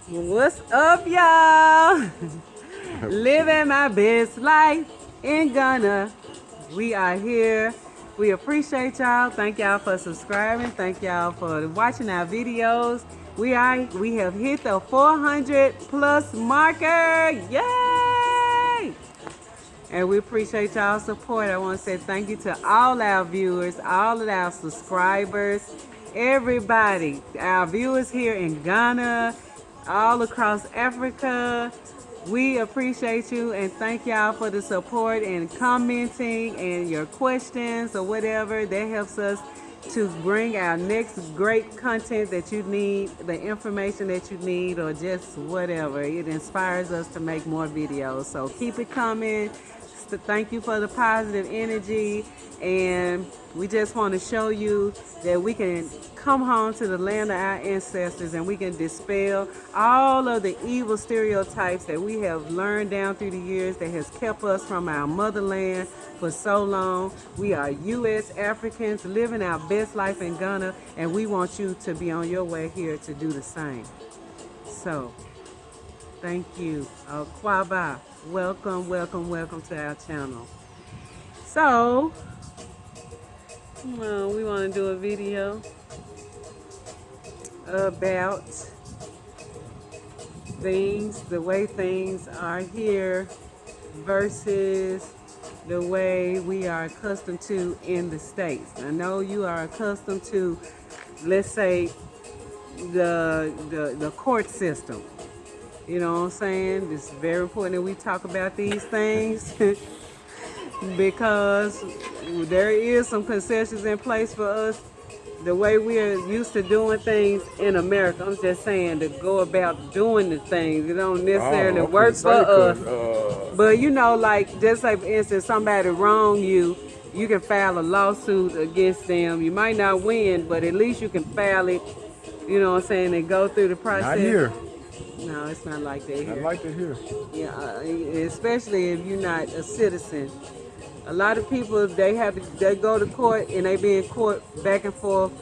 What's up, y'all? Living my best life in Ghana. We are here. We appreciate y'all. Thank y'all for subscribing. Thank y'all for watching our videos. We have hit the 400 plus marker. Yay! And we appreciate y'all support. I want to say thank you to all our viewers, all of our subscribers, everybody, our viewers here in Ghana, all across Africa. We appreciate you and thank y'all for the support and commenting and your questions or whatever. That helps us to bring our next great content that you need, the information that you need, or just whatever. It inspires us to make more videos. So keep it coming. Thank you for the positive energy, and we just want to show you that we can come home to the land of our ancestors and we can dispel all of the evil stereotypes that we have learned down through the years that has kept us from our motherland for so long. We are U.S. Africans living our best life in Ghana, and we want you to be on your way here to do the same. So thank you. Kwaba. Welcome, welcome, welcome to our channel. So, we want to do a video about things, the way things are here versus the way we are accustomed to in the States. I know you are accustomed to, let's say, the court system. You know what I'm saying? It's very important that we talk about these things because there is some concessions in place for us. The way we are used to doing things in America, I'm just saying to go about doing the things. It don't necessarily work for us. But you know, like just like for instance, somebody wrong you, you can file a lawsuit against them. You might not win, but at least you can file it. You know what I'm saying? And go through the process. Not here. No, it's not like that here. Not like that here. Yeah, especially if you're not a citizen. A lot of people they go to court and they be in court back and forth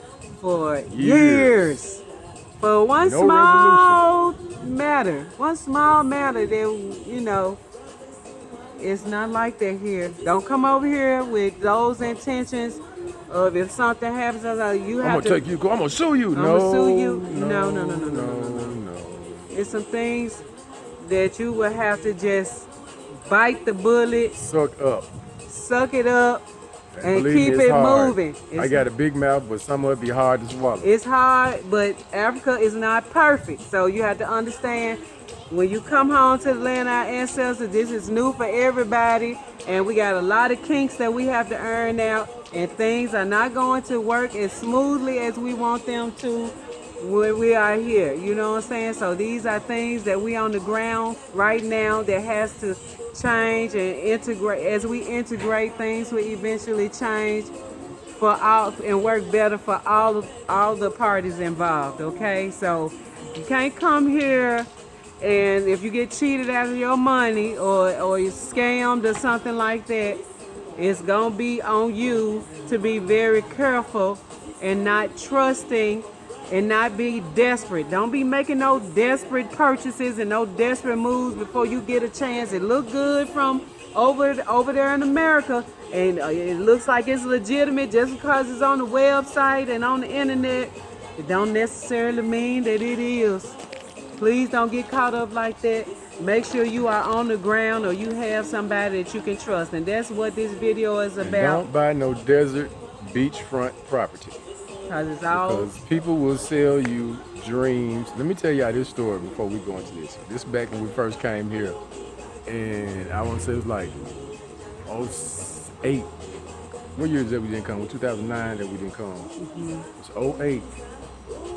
for years. For one small matter, that you know, it's not like that here. Don't come over here with those intentions of if something happens, you have to. I'm gonna take you. I'm gonna sue you. I'm gonna sue you. No. It's some things that you will have to just bite the bullet, suck it up, and keep it moving. I got a big mouth, but some of it be hard to swallow. It's hard, but Africa is not perfect. So you have to understand when you come home to the land of our ancestors, this is new for everybody, and we got a lot of kinks that we have to earn out, and things are not going to work as smoothly as we want them to when we are here. You know what I'm saying? So these are things that we on the ground right now that has to change and integrate. As we integrate, things will eventually change for all and work better for all the parties involved. Okay, so you can't come here and if you get cheated out of your money or you scammed or something like that, it's gonna be on you to be very careful and not trusting and not be desperate. Don't be making no desperate purchases and no desperate moves before you get a chance. It look good from over there in America, and it looks like it's legitimate just because it's on the website and on the internet. It don't necessarily mean that it is. Please don't get caught up like that. Make sure you are on the ground or you have somebody that you can trust, and that's what this video is about. And don't buy no desert beachfront property. Because people will sell you dreams. Let me tell y'all this story before we go into this. This back when we first came here, and I want to say it was like 08. What year is that we didn't come? 2009 that we didn't come. It's 08.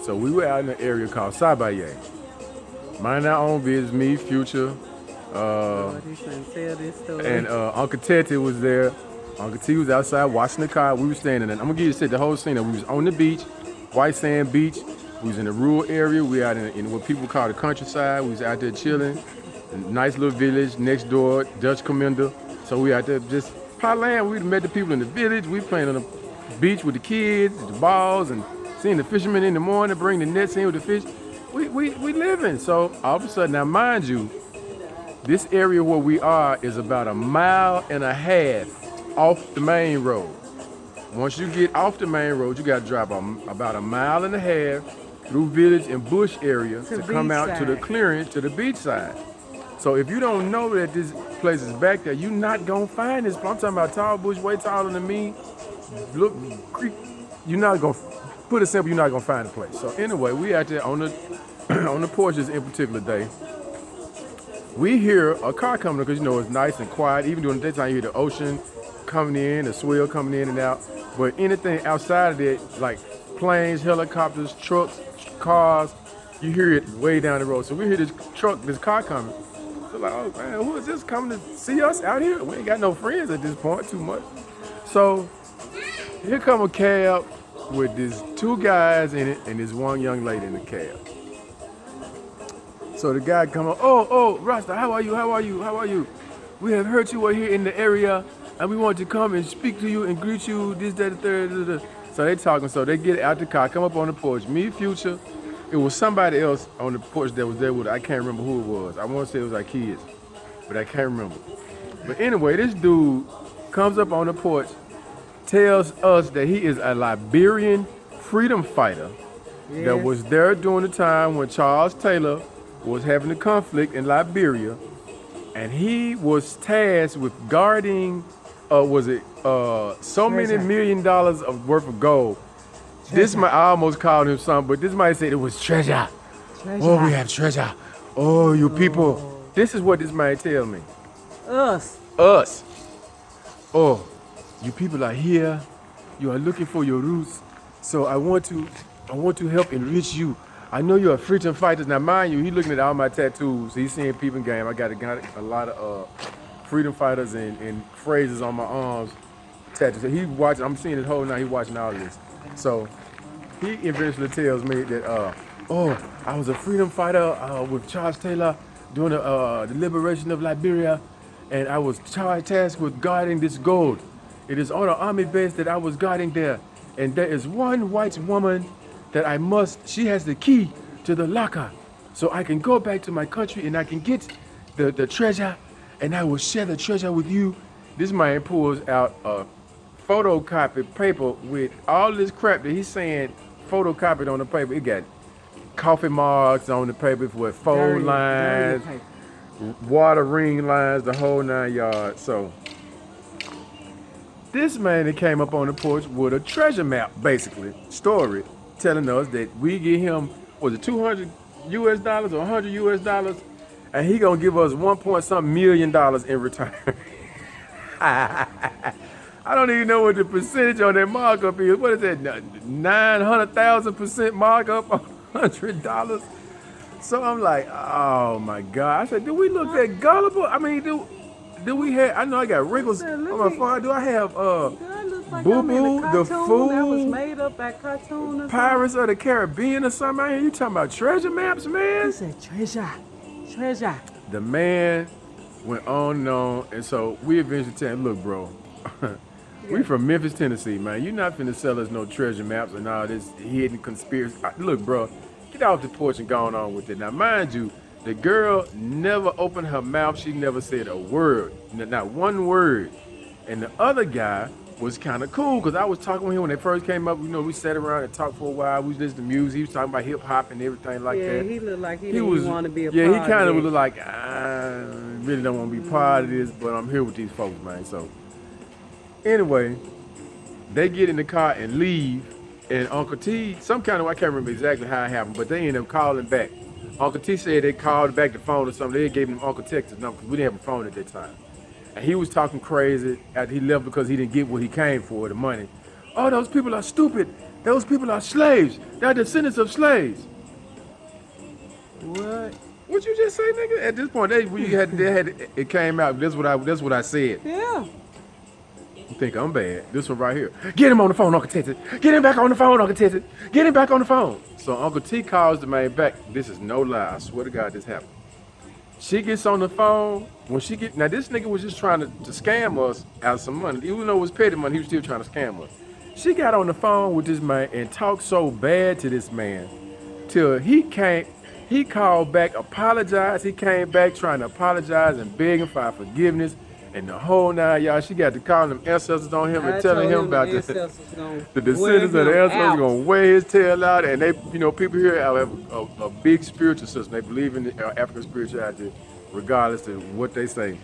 So we were out in an area called Sabaye. Minding our own business, me, Future, and Uncle Tete was there. Uncle T was outside washing the car. We were standing in. I'm gonna give you the whole scene. We was on the beach, white sand beach. We was in a rural area. We out in what people call the countryside. We was out there chilling. Nice little village next door, Dutch Commander. So we out there just parlaying. We met the people in the village. We playing on the beach with the kids, the balls, and seeing the fishermen in the morning bring the nets in with the fish. we living. So all of a sudden, now mind you, this area where we are is about 1.5 miles off the main road. Once you get off the main road, you got to drive about 1.5 miles through village and bush area to come out to the clearing to the beach side. So if you don't know that this place is back there, you're not gonna find this. I'm talking about tall bush, way taller than me. Look, you're not gonna put it simple. You're not gonna find the place. So anyway, we out there on the on the porches in particular day. We hear a car coming because it's nice and quiet. Even during the daytime, you hear the ocean coming in, the swell coming in and out. But anything outside of that, like planes, helicopters, trucks, cars, you hear it way down the road. So we hear this car coming. So like, oh man, who is this coming to see us out here? We ain't got no friends at this point too much. So here come a cab with these 2 guys in it and this one young lady in the cab. So the guy come up, oh, Rasta, how are you? We have heard you were here in the area and we want to come and speak to you and greet you, this, that, the third. So they talking, so they get out the car, come up on the porch, me, Future. It was somebody else on the porch that was there with us. I can't remember who it was. I want to say it was our kids, but I can't remember. But anyway, this dude comes up on the porch, tells us that he is a Liberian freedom fighter that was there during the time when Charles Taylor was having a conflict in Liberia, and he was tasked with guarding, many $1 million worth of gold. I almost called him something, but this might say it was treasure. Oh, we have treasure. Oh, you people. This is what this man tell me. Us. Oh, you people are here. You are looking for your roots. So I want to help enrich you. I know you're a freedom fighter. Now, mind you, he looking at all my tattoos. He's seeing people in game. I got a lot of freedom fighters and phrases on my arms tattoos. So he watching. I'm seeing it whole night. He watching all of this. So he eventually tells me that, I was a freedom fighter with Charles Taylor during the liberation of Liberia, and I was tasked with guarding this gold. It is on an army base that I was guarding there, and there is one white woman that she has the key to the locker, so I can go back to my country and I can get the treasure, and I will share the treasure with you. This man pulls out a photocopied paper with all this crap that he's saying photocopied on the paper. It got coffee marks on the paper with fold lines, water ring lines, the whole 9 yards. So this man that came up on the porch with a treasure map, basically, story, telling us that we get him, was it $200 US or $100 US, and he gonna give us $1.something million in return. I don't even know what the percentage on that markup is. What is that? 900,000% markup on $100. So I'm like, oh my God. I said, do we look that gullible? I mean, do we have? I know I got wrinkles on my phone. Do I have Boo Boo, the fool that was made up at cartoon or Pirates of the Caribbean or something out here? You talking about treasure maps, man? He said treasure. The man went on and on, and so we eventually tell him, look, bro, we from Memphis, Tennessee, man. You're not finna sell us no treasure maps and all this hidden conspiracy. Look, bro, get off the porch and go on with it. Now, mind you, the girl never opened her mouth. She never said a word, not one word. And the other guy was kind of cool because I was talking with him when they first came up. We sat around and talked for a while. We listened to music. He was talking about hip hop and everything like that. Yeah, he looked like he didn't want to be a part of it. Yeah, he kind of looked like, I really don't want to be part of this, but I'm here with these folks, man. So anyway, they get in the car and leave, and Uncle T, some kind of, I can't remember exactly how it happened, but they ended up calling back. Uncle T said they called back the phone or something. They gave him Uncle Tex's number because we didn't have a phone at that time. And he was talking crazy after he left because he didn't get what he came for, the money. Oh, those people are stupid. Those people are slaves. They're descendants of slaves. What? What you just say, nigga? At this point, it came out. That's what I said. Yeah. You think I'm bad? This one right here. Get him on the phone, Uncle T. Get him back on the phone, Uncle T. Get him back on the phone. So Uncle T calls the man back. This is no lie. I swear to God, this happened. She gets on the phone. Now this nigga was just trying to scam us out of some money. Even though it was petty money, he was still trying to scam us. She got on the phone with this man and talked so bad to this man till he came. He called back, apologized. He came back trying to apologize and begging for our forgiveness. And the whole nine, y'all, she got to call them ancestors on him and I telling told him him the about ancestors gonna the wear descendants of the him ancestors out. going to wear his tail out. And they, people here have a big spiritual system. They believe in African spirituality, regardless of what they say.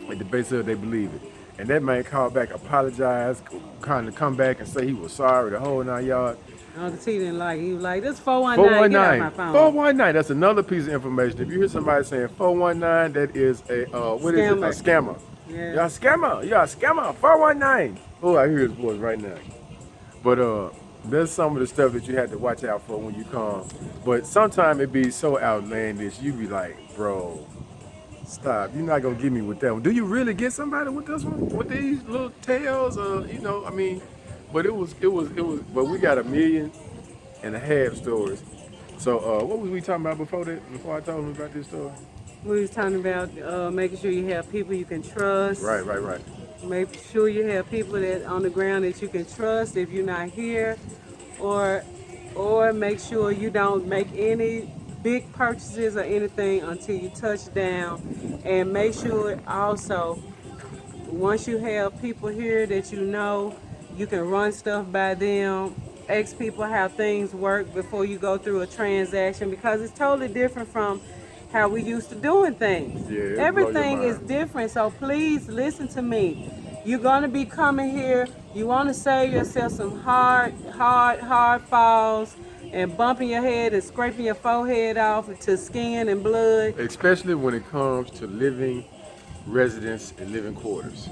At the base of it, they believe it. And that man called back, apologized, kind of come back and say he was sorry, the whole nine yards. Uncle T didn't like it. He was like, this 419, get out 419. my phone. 419, that's another piece of information. If you hear somebody saying 419, that is a, what is it? A scammer. Yeah. You're a scammer. You're a scammer. 419. Oh, I hear his voice right now. But there's some of the stuff that you have to watch out for when you come. But sometimes it be so outlandish, you be like, bro, stop. You're not going to get me with that one. Do you really get somebody with this one? With these little tails? I mean, but but we got 1.5 million stories. So what was we talking about before that? Before I told him about this story? We was talking about making sure you have people you can trust. Right. Make sure you have people that on the ground that you can trust if you're not here, or make sure you don't make any big purchases or anything until you touch down, and make sure also once you have people here that you can run stuff by them, ask people how things work before you go through a transaction, because it's totally different from how we used to doing things. Yeah, Everything is different, so please listen to me. You're gonna be coming here, you wanna save yourself some hard falls and bumping your head and scraping your forehead off to skin and blood. Especially when it comes to living residence and living quarters.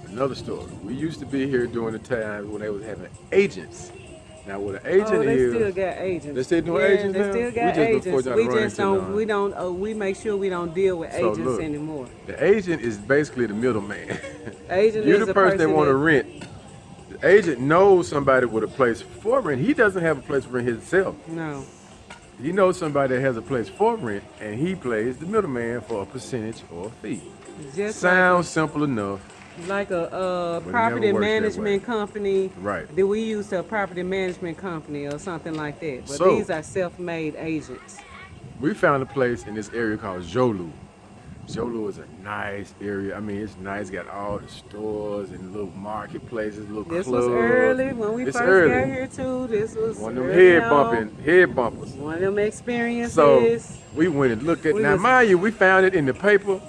Another story. We used to be here during the time when they was having agents. Now what an agent they is, still got agents. they still doing Yeah, agents they now? still got We agents. just We just don't. We make sure we don't deal with So agents look, anymore. The agent is basically the middleman. Agent You're is the a person that want to that- rent. The agent knows somebody with a place for rent. He doesn't have a place for rent himself. No. He knows somebody that has a place for rent, and he plays the middleman for a percentage or a fee. Just Sounds simple enough. like a But it property never works that management way. company. Right. That we use a property management company or something like that. But So- these are self-made agents. We found a place in this area called Jolu. Jolu is a nice area. I mean, it's nice. Got all the stores and little marketplaces, little This clubs. was early when we It's first early. got here too. This was One of them early on. head bumpers. One of them experiences. So we went and looked at. We Now, was- mind you, we found it in the paper.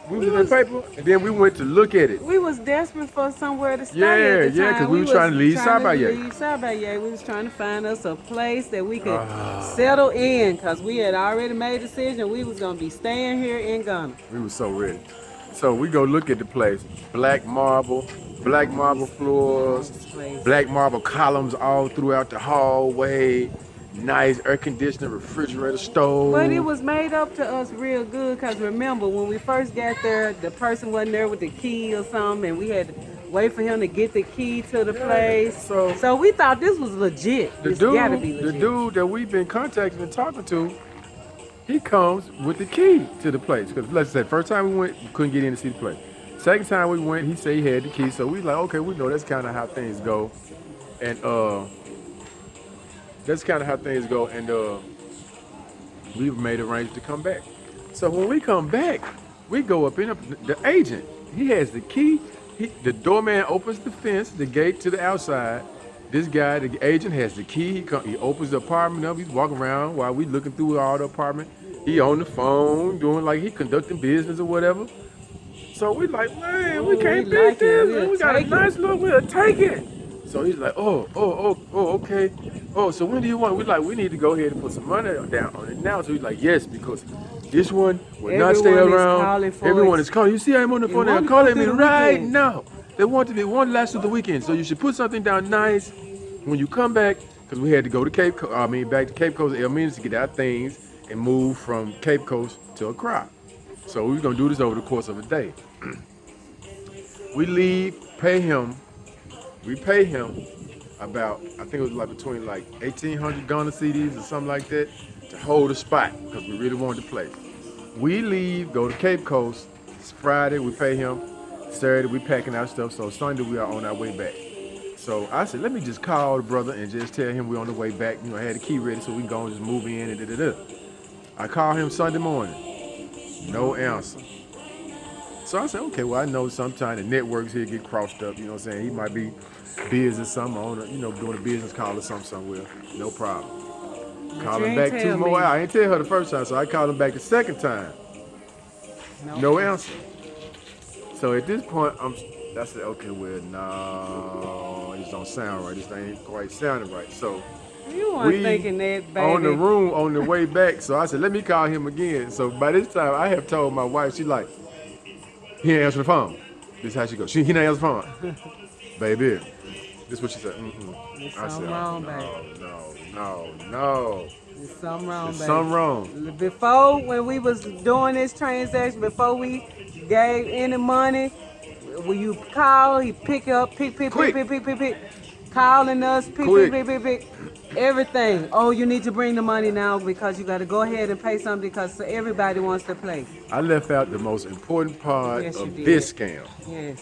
We was in the paper, and then we went to look at it. we was desperate for somewhere to stay Yeah, at the yeah, time. 'cause we was trying to leave Sabaye. leave Sabaye. We was trying to find us a place that we could settle in, because we had already made a decision we was going to be staying here in Ghana. We were so ready. So we go look at the place. Black marble floors, Place. black marble columns all throughout the hallway. Nice air conditioner, refrigerator, stove. But it was made up to us real good, because remember, when we first got there, the person wasn't there with the key or something, and we had to wait for him to get the key to the place. So we thought this was legit. This gotta be the legit. dude that we've been contacting and talking to, he comes with the key to the place. Because let's say, first time we went, we couldn't get in to see the place. Second time we went, he said he had the key. So we like, okay, we know that's kind of how things go. And we've made arrangements to come back. So when we come back, we go up in the agent. He has the key. The doorman opens the fence, the gate to the outside. This guy, the agent, has the key. He opens the apartment up. He's walking around while we looking through all the apartment. He on the phone doing like he conducting business or whatever. So we like, man, we can't beat like it. this. We'll We got a take nice look. We'll take it. So he's like, okay. Oh, so when do you want? We like, we need to go ahead and put some money down on it now. So he's like, yes, because this one will not stay Everyone is around. calling for Everyone it. is calling. You see, I'm on the phone. They're want to calling come me through the right weekend. now. They want to be one last of the weekend. So you should put something down nice when you come back, because we had to go to back to Cape Coast, El Minas to get our things and move from Cape Coast to Accra. So we're gonna do this over the course of a day. We leave, pay him. We pay him about, I think it was like between like 1,800 Ghana CDs or something like that to hold a spot, because we really wanted the place. We leave, go to Cape Coast. It's Friday, we pay him. Saturday, we packing our stuff. So Sunday, we are on our way back. So I said, let me just call the brother and just tell him we're on the way back. You know, I had the key ready so we can go and just move in and da-da-da. I called him Sunday morning. No answer. So I said, okay, well, I know sometimes the networks here get crossed up. You know what I'm saying? He might be busy or something, doing a business call or something somewhere. No problem. Call him back 2 more hours. I didn't tell her the first time, so I called him back the second time. No answer. So at this point, I said, okay, well, no, this don't sound right. This ain't quite sounding right. So You weren't thinking that, baby. on the room on the way back. So I said, let me call him again. So by this time, I have told my wife, she like, he ain't answering the phone. This is how she goes. He ain't answering the phone. Baby, this is what she said. There's I something said, wrong, no. There's something wrong, There's baby. something wrong. Before, when we was doing this transaction, before we gave any money, when you call, he pick up, pick, calling us, pick, everything. Oh, you need to bring the money now because you got to go ahead and pay something because everybody wants to play. I left out the most important part Yes, of you did. this scam. Yes.